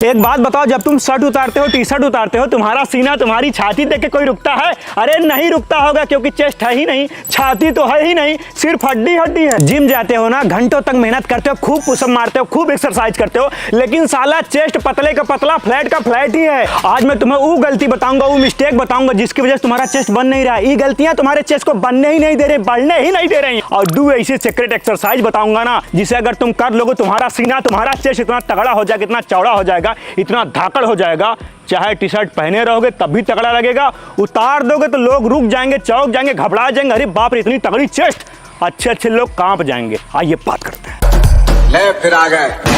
एक बात बताओ, जब तुम शर्ट उतारते हो, टी शर्ट उतारते हो, तुम्हारा सीना, तुम्हारी छाती देख के कोई रुकता है? अरे नहीं रुकता होगा, क्योंकि चेस्ट है ही नहीं, छाती तो है ही नहीं, सिर्फ हड्डी हड्डी है। जिम जाते हो ना, घंटों तक मेहनत करते हो, खूब पुशअप मारते हो, खूब एक्सरसाइज करते हो, लेकिन साला चेस्ट पतले का पतला, फ्लैट का फ्लैट ही है। आज मैं तुम्हें वो गलती बताऊंगा, वो मिस्टेक बताऊंगा जिसकी वजह से तुम्हारा चेस्ट बन नहीं रहा है। ये गलतियां तुम्हारे चेस्ट को बनने ही नहीं दे रही, बढ़ने ही नहीं दे रही। और दो ऐसी सीक्रेट एक्सरसाइज बताऊंगा ना, जिसे अगर तुम कर लोगे, तुम्हारा सीना, तुम्हारा चेस्ट इतना तगड़ा हो जाएगा, इतना चौड़ा हो जाएगा, इतना धाकड़ हो जाएगा, चाहे टी शर्ट पहने रहोगे तब भी तगड़ा लगेगा, उतार दोगे तो लोग रुक जाएंगे, चौंक जाएंगे, घबरा जाएंगे, अरे बाप रे इतनी तगड़ी चेस्ट, अच्छे अच्छे लोग कांप जाएंगे। आइए बात करते हैं। ले फिर आ गए।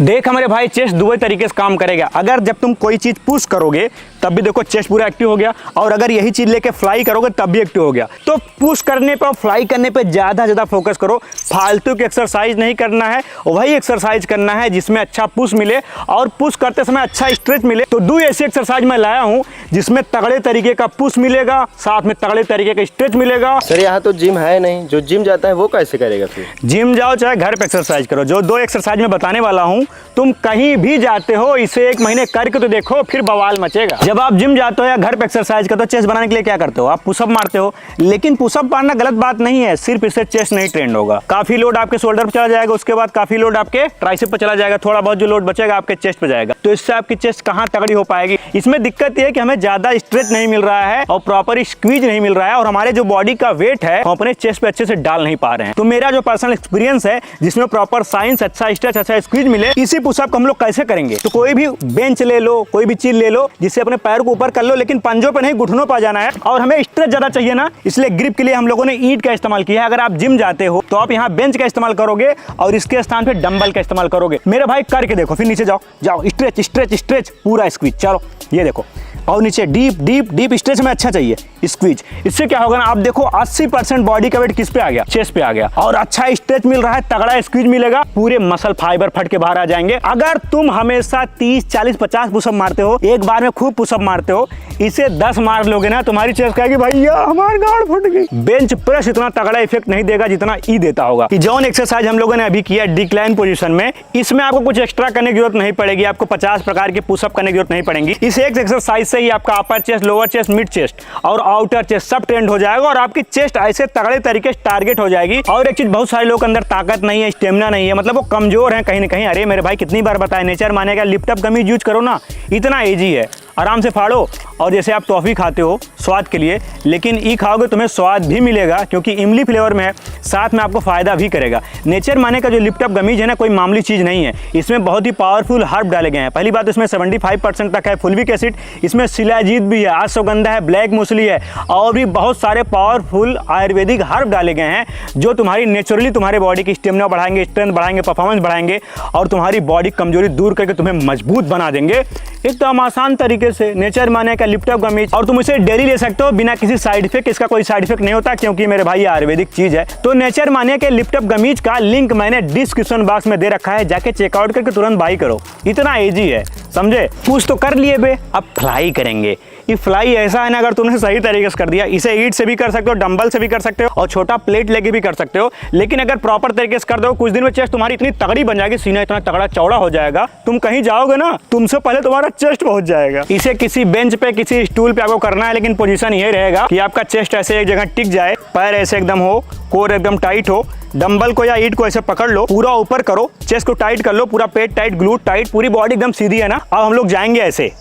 देख हमारे भाई, चेस्ट दो तरीके से काम करेगा। अगर जब तुम कोई चीज पुश करोगे तब भी देखो चेस्ट पूरा एक्टिव हो गया, और अगर यही चीज लेके फ्लाई करोगे तब भी एक्टिव हो गया। तो पुश करने पे और फ्लाई करने पे ज्यादा फोकस करो, फालतू की एक्सरसाइज नहीं करना है, वही एक्सरसाइज करना है जिसमें अच्छा पुश मिले और पुश करते समय अच्छा स्ट्रेच मिले। तो दो ऐसी एक्सरसाइज मैं लाया हूँ जिसमें तगड़े तरीके का पुश मिलेगा, साथ में तगड़े तरीके का स्ट्रेच मिलेगा। सर यहाँ तो जिम है नहीं, जो जिम जाता है वो कैसे करेगा फिर? जिम जाओ चाहे घर पे एक्सरसाइज करो, जो दो एक्सरसाइज मैं बताने वाला हूँ, तुम कहीं भी जाते हो इसे 1 महीने करके तो देखो, फिर बवाल मचेगा। जब आप जिम जाते हो या घर पे एक्सरसाइज करते हो, चेस्ट बनाने के लिए क्या करते हो? आप पुशअप मारते हो, लेकिन पुशअप मारना गलत बात नहीं है, सिर्फ इससे चेस्ट नहीं ट्रेंड होगा। काफी लोड आपके शोल्डर पे चला जाएगा, उसके बाद काफी लोड आपके ट्राइसेप पे चला जाएगा, थोड़ा बहुत जो लोड बचेगा आपके चेस्ट पे जाएगा। तो इससे आपकी चेस्ट कहाँ तगड़ी हो पाएगी? इसमें दिक्कत यह है कि हमें ज्यादा स्ट्रेच नहीं मिल रहा है और प्रॉपर स्क्वीज नहीं मिल रहा है, और हमारे जो बॉडी का वेट है हम अपने चेस्ट पे अच्छे से डाल नहीं पा रहे हैं। तो मेरा जो पर्सनल एक्सपीरियंस है, जिसमें प्रॉपर साइंस, अच्छा स्ट्रेच, अच्छा स्क्वीज मिले, इसी पुशअप को हम लोग कैसे करेंगे? तो कोई भी बेंच ले लो, कोई भी चीज ले लो, जिससे अपने पैर को ऊपर कर लो, लेकिन पंजों पे नहीं, घुटनों पर जाना है। और हमें स्ट्रेच ज्यादा चाहिए ना, इसलिए ग्रिप के लिए हम लोगों ने ईंट का इस्तेमाल किया है। अगर आप जिम जाते हो तो आप यहाँ बेंच का इस्तेमाल करोगे और इसके स्थान पे डंबल का इस्तेमाल करोगे। मेरे भाई करके देखो, फिर नीचे जाओ, स्ट्रेच स्ट्रेच स्ट्रेच, पूरा स्क्वीज। चलो ये देखो, और नीचे डीप डीप डीप स्ट्रेच में अच्छा चाहिए स्क्वीज। इससे क्या होगा ना, आप देखो 80% बॉडी का वेट किस पे आ गया? चेस्ट पे आ गया, और अच्छा स्ट्रेच मिल रहा है, तगड़ा स्क्वीज मिलेगा, पूरे मसल फाइबर फट के बाहर आ जाएंगे। अगर तुम हमेशा 30, 40, 50 पुशअप मारते हो, एक बार में खूब पुशअप मारते हो, इसे 10 मार लोगे ना, तुम्हारी चेस्ट कहेगी भैया हमारी गाड़ फट गई। बेंच प्रेस इतना तगड़ा इफेक्ट नहीं देगा जितना ई देता होगा। कि जॉन एक्सरसाइज हम लोगों ने अभी किया डिक्लाइन पोजीशन में, इसमें आपको कुछ एक्स्ट्रा करने की जरूरत नहीं पड़ेगी, आपको 50 प्रकार के पुशअप करने की जरूरत नहीं पड़ेगी। इस एक एक्सरसाइज से ही आपका अपर chest, lower chest, mid chest और आउटर चेस्ट सब ट्रेंड हो जाएगा, और आपकी चेस्ट ऐसे तगड़े तरीके से टारगेट हो जाएगी। और एक चीज, बहुत सारे लोग अंदर ताकत नहीं है, स्टेमिना नहीं है, मतलब वो कमजोर है कहीं ना कहीं। अरे मेरे भाई कितनी बार बताया, नेचर मानेगा लिफ्ट अप गमी यूज करो ना, इतना इजी है, आराम से फाड़ो। और जैसे आप टॉफी खाते हो स्वाद के लिए, लेकिन ई खाओगे तुम्हें स्वाद भी मिलेगा, क्योंकि इमली फ्लेवर में है, साथ में आपको फायदा भी करेगा। नेचर माने का जो लिफ्ट अप गमीज है ना, कोई मामूली चीज नहीं है, इसमें बहुत ही पावरफुल हर्ब डाले गए हैं। पहली बात, इसमें 75% तक है फुलविक एसिड, इसमें शिलाजीत भी है, अश्वगंधा है, ब्लैक मूसली है, और भी बहुत सारे पावरफुल आयुर्वेदिक हर्ब डाले गए हैं, जो तुम्हारी नेचुरली तुम्हारे बॉडी की स्टेमिना बढ़ाएंगे, स्ट्रेंथ बढ़ाएंगे, परफॉर्मेंस बढ़ाएंगे, और तुम्हारी बॉडी कमजोरी दूर करके तुम्हें मजबूत बना देंगे एकदम आसान तरीके से। नेचर माने का लिफ्ट अप गमीज, और तुम इसे डेली ले सकते हो बिना किसी साइड इफेक्ट। इसका कोई साइड इफेक्ट नहीं होता, क्योंकि मेरे भाई आयुर्वेदिक चीज है। तो नेचर माने के लिफ्ट अप गमीज का लिंक मैंने डिस्क्रिप्शन बॉक्स में दे रखा है, जाके चेकआउट करके तुरंत बाई करो, इतना इजी है, समझे? कुछ तो कर लिए बे, अब फ्लाई करेंगे। ये फ्लाई ऐसा है ना, अगर तुमने सही तरीके से कर दिया, इसे ईंट से भी कर सकते हो, डंबल से भी कर सकते हो, और छोटा प्लेट लेके भी कर सकते हो। लेकिन अगर प्रॉपर तरीके से कर दो, कुछ दिन में चेस्ट तुम्हारी इतनी तगड़ी बन जाएगी, सीना इतना तगड़ा चौड़ा हो जाएगा, तुम कहीं जाओगे ना, तुमसे पहले तुम्हारा चेस्ट पहुंच जाएगा। इसे किसी बेंच पे, किसी स्टूल पे आपको करना है, लेकिन पोजीशन ये रहेगा कि आपका चेस्ट ऐसे एक जगह टिक जाए, पैर ऐसे एकदम हो, कोर एकदम टाइट हो, डंबल को या ईंट को ऐसे पकड़ लो, पूरा ऊपर करो, चेस्ट को टाइट कर लो, पूरा पेट टाइट, ग्लूट टाइट, पूरी बॉडी एकदम सीधी है ना। अब हम लोग जाएंगे ऐसे,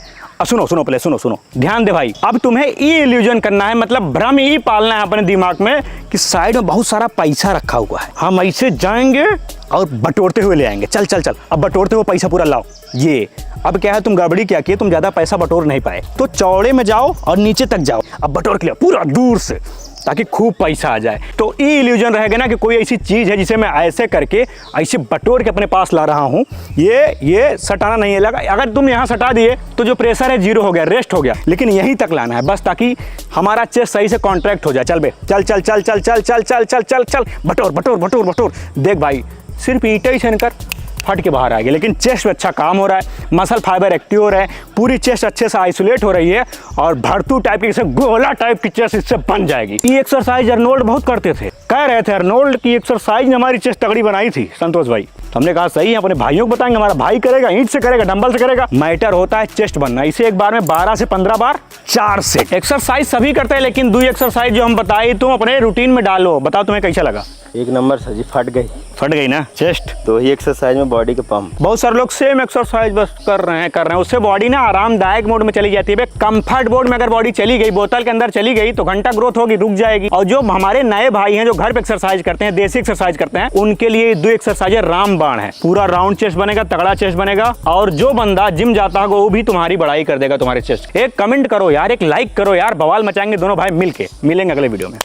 सुनो पहले सुनो, ध्यान दे भाई। अब तुम्हें ये इल्यूजन करना है, मतलब भ्रम ही पालना है अपने दिमाग में कि साइड में बहुत सारा पैसा रखा हुआ है, हम ऐसे जाएंगे और बटोरते हुए ले आएंगे। चल अब बटोरते हुए पैसा पूरा लाओ। ये अब क्या है, तुम गड़बड़ी क्या किए, तुम ज्यादा पैसा बटोर नहीं पाए, तो चौड़े में जाओ और नीचे तक जाओ, अब बटोर के लिया पूरा दूर से, ताकि खूब पैसा आ जाए। तो ये इल्यूजन रहेगा ना कि कोई ऐसी चीज है जिसे मैं ऐसे करके ऐसे बटोर के अपने पास ला रहा हूँ, ये सटाना नहीं है लगा। अगर तुम यहाँ सटा दिए तो जो प्रेशर है जीरो हो गया, रेस्ट हो गया, लेकिन यहीं तक लाना है बस, ताकि हमारा चेस्ट सही से कॉन्ट्रैक्ट हो जाए। चल बे, चल बटोर। देख भाई, सिर्फ ईंटें ही छनकर फट के बाहर आ गया, लेकिन चेस्ट में अच्छा काम हो रहा है, मसल फाइबर एक्टिव हो रहा है, पूरी चेस्ट अच्छे से आइसोलेट हो रही है, और भरतू टाइप की, गोला टाइप की चेस्ट इससे बन जाएगी। ये एक्सरसाइज अर्नोल्ड बहुत करते थे, कह रहे थे अर्नोल्ड की एक्सरसाइज ने हमारी चेस्ट तगड़ी बनाई थी संतोष भाई। तो हमने कहा सही है, अपने भाइयों को बताएंगे, हमारा भाई करेगा, ईंट से करेगा, डंबल से करेगा। मैटर होता है चेस्ट बनना, इसे एक बार में 12 से 15 बार 4 सेट। एक्सरसाइज सभी करते हैं, लेकिन 2 एक्सरसाइज जो हम बताई तुम अपने रूटीन में डालो। बताओ तुम्हें कैसा लगा? एक नंबर सर जी, फट गई ना चेस्ट। तो ही एक्सरसाइज में बॉडी का पंप। बहुत सारे लोग सेम एक्सरसाइज बस कर रहे हैं, उससे बॉडी ना आरामदायक मोड में चली जाती है। कंफर्ट मोड में अगर बॉडी चली गई, बोतल के अंदर चली गई, तो घंटा ग्रोथ होगी, रुक जाएगी। और जो हमारे नए भाई हैं जो घर पे एक्सरसाइज करते हैं, देसी एक्सरसाइज करते हैं, उनके लिए 2 एक्सरसाइज रामबाण है। पूरा राउंड चेस्ट बनेगा, तगड़ा चेस्ट बनेगा। और जो बंदा जिम जाता होगा वो भी तुम्हारी बढ़ाई कर देगा, तुम्हारे चेस्ट। एक कमेंट करो यार, एक लाइक करो यार, बवाल मचाएंगे दोनों भाई मिलके। मिलेंगे अगले वीडियो में।